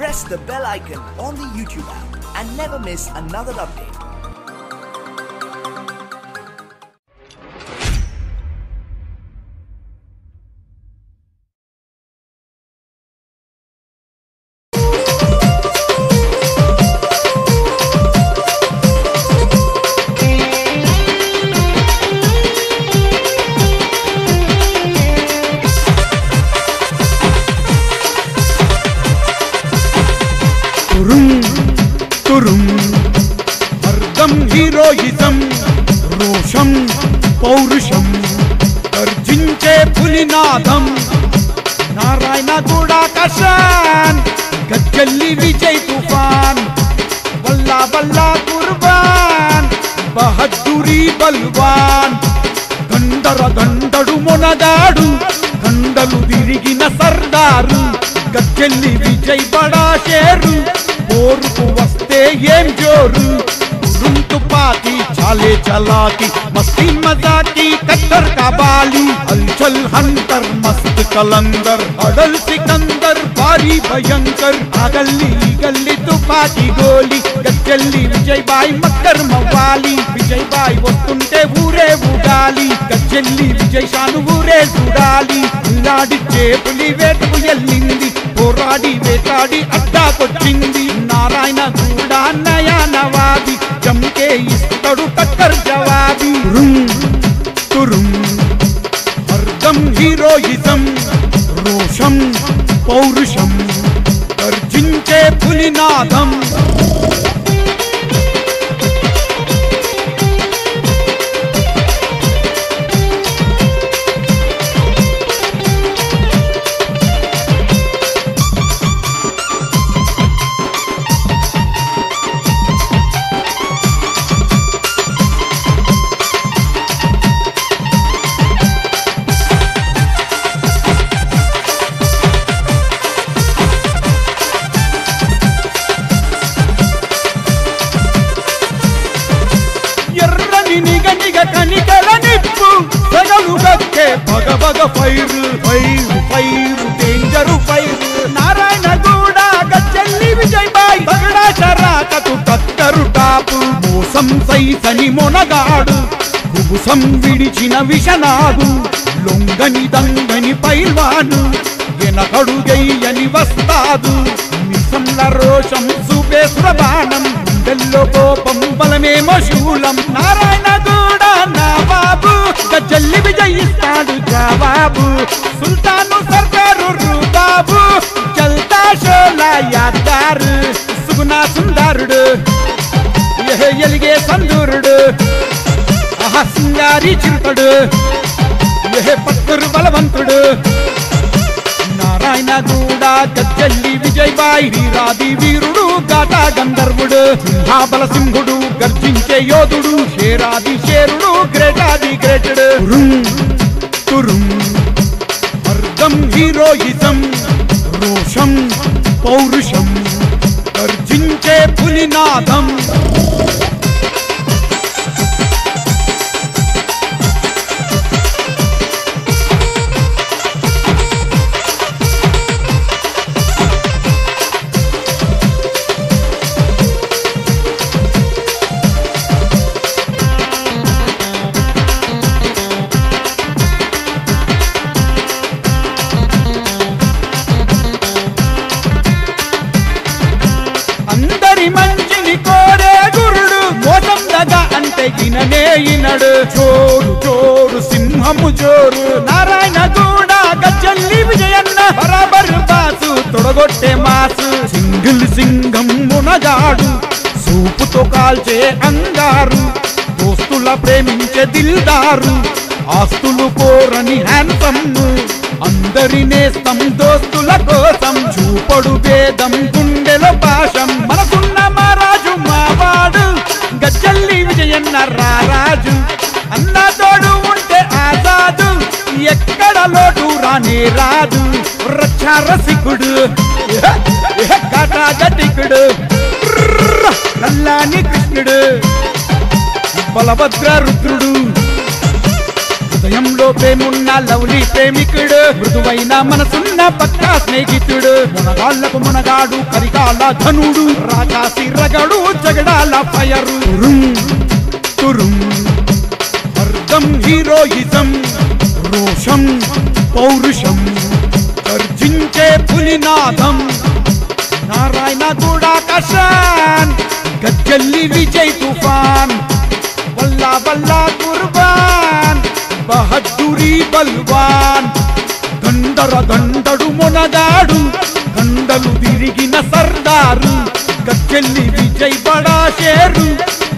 press the bell icon on the YouTube app and never miss another update. అర్థం heroism రోషం పౌరుషం గర్జించే పులినాదం నారాయణ గూడాకర్షణ్ గజ్జల్లి విజయ్ తుఫాన్ వల్లా వల్లా కుర్బాన్ బహద్దూరి బల్వాన్ గండర గండడు మొనగాడు గండలు తిరిగిన సర్దారు గజ్జల్లి విజయ్ బడా షేరు పోరుకు వస్తే ఏం జోరు తుపాకి చాలే చలాకి మస్తీ మజాకి కట్టర్ కబాలి హల్చల్ హంటర్ మస్త్ కలందర్ అడల్ సికందర్ భారీ భయంకర్ ఆగల్లి గల్లి తుపాకి గోలి గజ్జల్లి విజయ్ బాయ్ మక్కర్ మవ్వాలి విజయ్ బాయ్ వస్తుంటే ఊరే ఊగాలి గజ్జల్లి విజయ్ షాను ఊరే చూడాలి అల్లాడిచ్చే పులి వేటకు ఎల్లింది పోరాడి వేటాడి అడ్డాకొచ్చింది నారాయణ కూడా నయానవాది జంకే ఇస్తడు టక్కర్ జవాబి తురుం అర్థం హీరోయిజం రోషం పౌరుషం గర్జించే పులినాదం కనికల నిప్పు సగలు గక్కే భగ భగ fire fire fire danger fire Narayana గూడా గజ్జల్లి విజయ్ బాయ్ బగడా చరాకకు టక్కరు టాపు మోసం సైసని మొనగాడు కుబుసం విడిచిన విషనాడు లొంగని దంగని పైల్వాను వెనకడు గయ్యని వస్తాదు మిసంల రోషం సుబేశ్వర బాణం గుండెల్లో కోపం బలమేమో శూలం నారాయణ గూడా నా బాబు గజ్జల్లి విజయ్ ఇస్తాడు జవాబు సుల్తాను సర్కారు రూబాబు చల్తా షోలా యాదారు సుగుణా సుందరుడు ఎలిగే సందూరుడు ఆహా సింగారి చిరుతడు పత్తురు బలవంతుడు నారాయణ గూడా గజ్జల్లి విజయ్ బాయ్ వీరాది వీరుడు గాటా గంధర్వుడు సింహాబల సింహుడు గర్జించే యోధుడు షేరాది షేరుడు గ్రేటాది గ్రేటెడ్ తురుం అర్థం హీరోయిజం రోషం పౌరుషం గర్జించే పులినాదం మంచిని కోరే గురుడు మోసం దగ అంటే గిననే ఇనడు చోరు చోరు సింహము జోరు నారాయణ గూడా గజ్జల్లి విజయన్న బరాబర్ బాసు తొడగొట్టే మాసు సింగిల్ సింగం మునగాడు సూపుతో కాల్చే అంగారు దోస్తుల ప్రేమించే దిల్దారు ఆస్తులు కోరని హ్యాండ్సమ్ అందరి నేస్తం దోస్తుల కోసం చూపడు భేదం గుండెలో పాశం మనకున్న మహారాజు మావాడు గజ్జల్లి విజయన్న రారాజు అన్న తోడు ఉంటే ఆజాదు ఎక్కడ లోటు రానే రాదు రక్షారసికుడు కాటాగటికుడు నల్లాని కృష్ణుడు బలభద్ర రుద్రుడు హృదయంలో ప్రేమున్న లవ్లీ ప్రేమికుడు, మృదువైన మనసున్న పక్కా స్నేహితుడు, మునగాళ్లకు మునగాడు కరికాల ధనుడు, రాకాసి రగడు జగడాల ఫయరు. తురుం అర్థం హీరోయిజం, రోషం పౌరుషం గర్జించే పులినాదం. నారాయణ గూడా కషాన్, గజ్జల్లి విజయ్ తుఫాన్, వల్లా వల్లా కుర్బాన్, బహద్దూరి బల్వాన్. దండర దండడు మునగాడు, దండలు తిరిగిన సర్దారు, గజ్జల్లి విజయ్ బడా షేరు,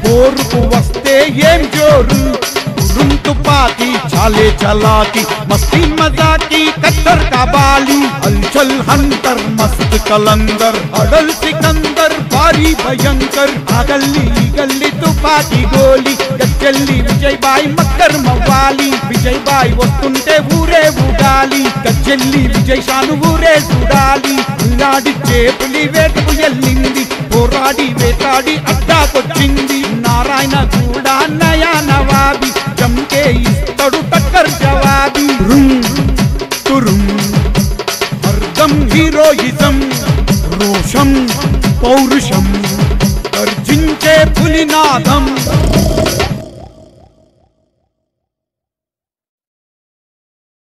పోరుకు వస్తే ఏం జోరు. తుపాకి చాలే చలాకి, మస్ती मजाकी कट्टर काबाली, हलचल हंटर मस्त कलंदर, अडल सिकंदर भारी भयंकर. आ गल्ली गल्ली तुपाकी गोली, गज्जल्ली विजय बाई मक्कर मव्वाली, विजय बाई वस्तुंटे ఊరే ఊగాలి, గజ్జల్లి విజయ్ షాను ఊరే చూడాలి. అల్లాడిచ్చే పులి వేటకు ఎల్లింది, పోరాడి వేటాడి అడ్డాకొచ్చింది. నారాయణ కూడా నయా నవాబి, జంకే ఇస్తడు టక్కర్ జవాబి. తురుం అర్థం హీరోయిజం, రోషం పౌరుషం గర్జించే పులినాదం.